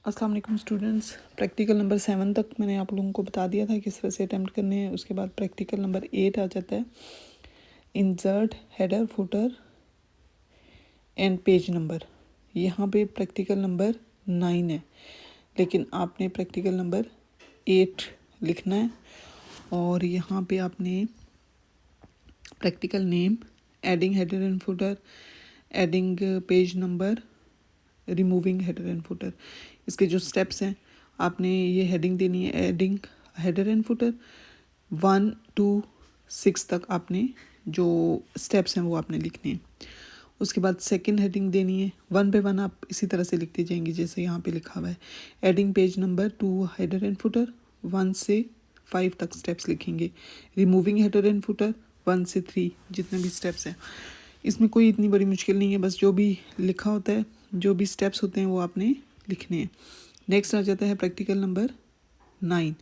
अस्सलाम वालेकुम students. Practical number 7 तक मैंने आप लोगों को बता दिया था किस तरह से अटैम्प्ट करने हैं। उसके बाद प्रैक्टिकल नंबर 8 आ जाता है, insert header footer and page number. यहाँ पे प्रैक्टिकल नंबर 9 है, लेकिन आपने प्रैक्टिकल नंबर 8 लिखना है। और यहाँ पे आपने practical name, adding header and footer, adding page number, removing header and footer, इसके जो स्टेप्स हैं आपने ये हेडिंग देनी है। Adding header and footer 1 to 6 तक आपने जो स्टेप्स हैं वो आपने लिखने हैं। उसके बाद सेकंड हेडिंग देनी है, 1 पे 1 आप इसी तरह से लिखते जाएंगे जैसे यहाँ पे लिखा हुआ है। Adding page number 2 header and footer 1 से 5 तक स्टेप्स लिखेंगे। रिमूविंग हेडर एंड फुटर 1 से 3 जितने भी स्टेप्स हैं। इसमें कोई इतनी बड़ी मुश्किल नहीं है, बस जो भी लिखा होता है, जो भी स्टेप्स होते हैं वो आपने लिखने हैं। नेक्स्ट आ जाता है practical number 9,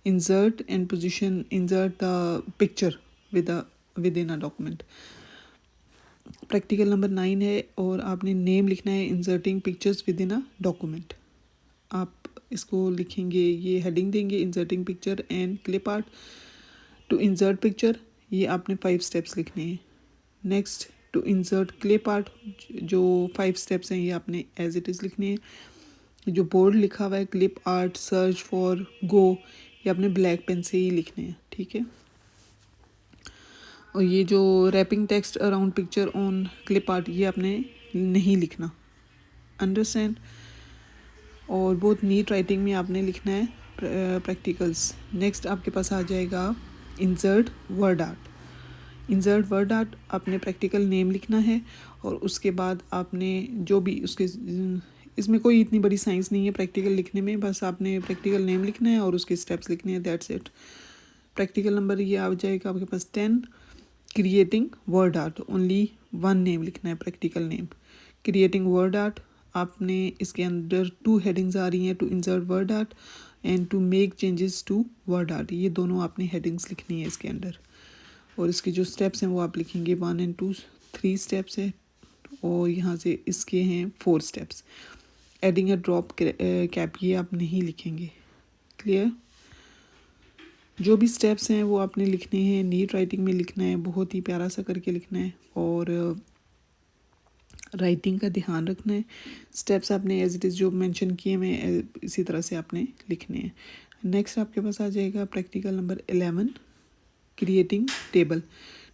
insert and position, insert the picture within a document. Practical number 9 है और आपने नेम लिखना है inserting pictures within a document. आप इसको लिखेंगे, ये हेडिंग देंगे inserting picture and clip art. To insert picture ये आपने 5 स्टेप्स लिखने हैं। Next to insert clip art, जो 5 स्टेप्स हैं ये आपने एज इट इज़ लिखने हैं। जो बोर्ड लिखा हुआ है clip art search for go, ये आपने ब्लैक पेन से ही लिखने हैं, ठीक है। और ये जो wrapping text around picture on clip art ये आपने नहीं लिखना, अंडरस्टैंड। और बहुत नीट राइटिंग में आपने लिखना है प्रैक्टिकल्स। नेक्स्ट आपके पास आ जाएगा insert word art. Insert word art आपने प्रैक्टिकल नेम लिखना है और उसके बाद आपने जो भी उसके, इसमें कोई इतनी बड़ी साइंस नहीं है प्रैक्टिकल लिखने में, बस आपने प्रैक्टिकल नेम लिखना है और उसके स्टेप्स लिखने हैं, दैट्स इट। प्रैक्टिकल नंबर ये आ जाएगा आपके पास 10, creating word art, only 1 name लिखना है, practical name. Creating word art आपने इसके अंदर 2 हेडिंग्स आ रही हैं, to insert word art and to make changes to word art, ये दोनों आपने हेडिंग्स लिखनी है इसके अंदर। और इसके जो स्टेप्स हैं वो आप लिखेंगे 1 and 2, 3 स्टेप्स है और यहाँ से इसके हैं 4 steps. Adding a drop cap ये आप नहीं लिखेंगे, क्लियर। जो भी स्टेप्स हैं वो आपने लिखने हैं, नीट राइटिंग में लिखना है, बहुत ही प्यारा सा करके लिखना है और राइटिंग का ध्यान रखना है। स्टेप्स आपने एज इट इज़ जो मेंशन किए हैं इसी तरह से आपने लिखने हैं। नेक्स्ट आपके पास आ जाएगा practical number 11, creating table.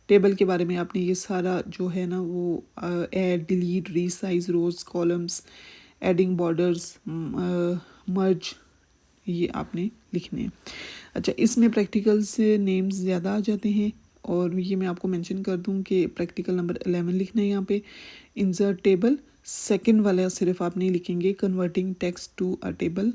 Table के बारे में आपने ये सारा जो है ना वो ऐड, डिलीट, रीसाइज रोज, कॉलम्स, एडिंग बॉर्डर्स, मर्ज, ये आपने लिखने हैं। अच्छा, इसमें प्रैक्टिकल से नेम्स ज़्यादा आ जाते हैं और ये मैं आपको मेंशन कर दूं कि प्रैक्टिकल नंबर 11 लिखना है यहाँ पे। इंसर्ट टेबल, सेकंड वाला सिर्फ आप नहीं लिखेंगे, converting text to a table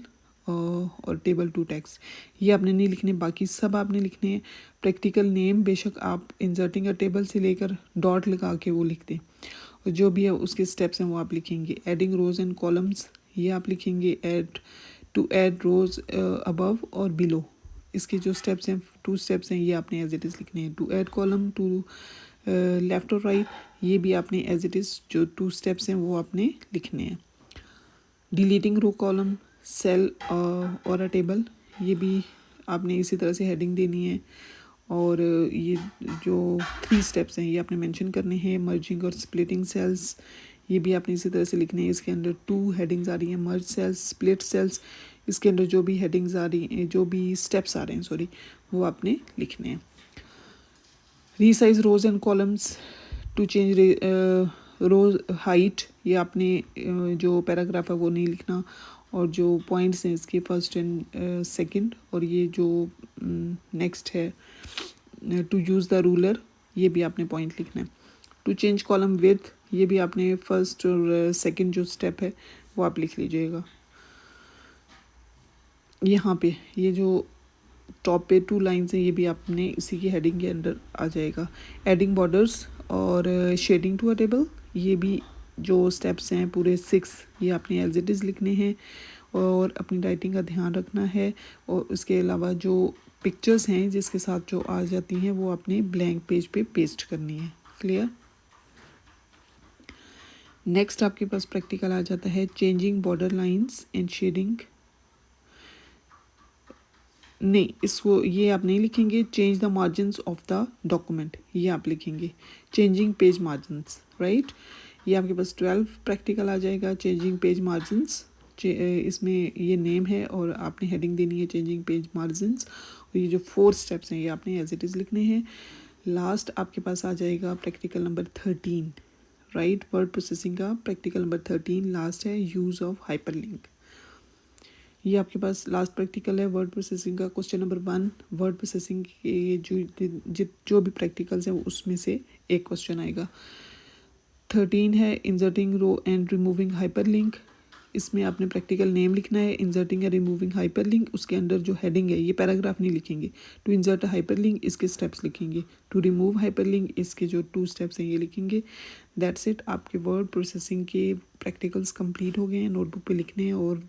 और टेबल टू टेक्स्ट, ये आपने नहीं लिखने, बाकी सब आपने लिखने हैं। प्रैक्टिकल नेम बेशक आप इंसर्टिंग अ टेबल से लेकर डॉट लगा के वो लिख दें, और जो भी है उसके स्टेप्स हैं वो आप लिखेंगे। एडिंग रोज एंड कॉलम्स ये आप लिखेंगे, add to add rows above और बिलो, इसके जो स्टेप्स हैं 2 स्टेप्स हैं ये आपने एज इट इज़ लिखने हैं। To add column to left और राइट, ये भी आपने एज इट इज़ जो 2 स्टेप्स हैं वो आपने लिखने हैं। डिलीटिंग रो कॉलम, सेल और अ टेबल, ये भी आपने इसी तरह से हेडिंग देनी है। और ये जो 3 स्टेप्स हैं ये आपने मेंशन करने हैं। मर्जिंग और स्प्लिटिंग सेल्स, ये भी आपने इसी तरह से लिखने हैं। इसके अंदर 2 हेडिंग्स आ रही हैं, मर्ज सेल्स, स्प्लिट सेल्स, इसके अंदर जो भी हेडिंग्स आ रही हैं, जो भी स्टेप्स आ रहे हैं सॉरी, वो आपने लिखने हैं। Resize rows and columns, to change rows height, ये आपने जो पैराग्राफ है वो नहीं लिखना, और जो पॉइंट्स हैं इसके फर्स्ट एंड सेकंड, और ये जो नेक्स्ट है टू यूज़ द रूलर, ये भी आपने पॉइंट लिखना है। टू चेंज कॉलम विथ, ये भी आपने फर्स्ट और सेकंड जो स्टेप है वो आप लिख लीजिएगा। यहाँ पे ये जो टॉप पे 2 लाइन्स हैं ये भी आपने इसी की हेडिंग के अंदर आ जाएगा। एडिंग बॉर्डर्स और शेडिंग टू अ टेबल, ये भी जो स्टेप्स हैं पूरे 6 ये आपने एज इट इज़ लिखने हैं और अपनी राइटिंग का ध्यान रखना है। और उसके अलावा जो पिक्चर्स हैं जिसके साथ जो आ जाती हैं वो आपने ब्लैंक पेज पे पेस्ट करनी है, क्लियर। नेक्स्ट आपके पास प्रैक्टिकल आ जाता है changing border lines and shading. नहीं, इसको ये आप नहीं लिखेंगे। Change the margins of the document, ये आप लिखेंगे। Changing page margins, right. ये आपके पास 12 प्रैक्टिकल आ जाएगा, चेंजिंग पेज मार्जिन्स। इसमें ये नेम है और आपने हेडिंग देनी है चेंजिंग पेज मार्जिन्स। और ये जो 4 स्टेप्स हैं ये आपने एज इट इज़ लिखने हैं। लास्ट आपके पास आ जाएगा practical number 13, right. Word processing का प्रैक्टिकल नंबर 13 लास्ट है, यूज़ ऑफ हाइपरलिंक। ये आपके पास लास्ट प्रैक्टिकल है वर्ड प्रोसेसिंग का। क्वेश्चन नंबर 1, वर्ड प्रोसेसिंग के जो भी प्रैक्टिकल्स हैं उसमें से एक क्वेश्चन आएगा। 13 है inserting row and removing hyperlink. इसमें आपने प्रैक्टिकल नेम लिखना है, इंसर्टिंग या रिमूविंग हाइपरलिंक। उसके अंडर जो हेडिंग है, ये पैराग्राफ नहीं लिखेंगे। टू इंसर्ट हाइपरलिंक इसके स्टेप्स लिखेंगे, टू रिमूव हाइपरलिंक इसके जो 2 स्टेप्स हैं ये लिखेंगे। That's it. आपके वर्ड प्रोसेसिंग के प्रैक्टिकल्स कंप्लीट हो गए हैं, नोटबुक पे लिखने हैं और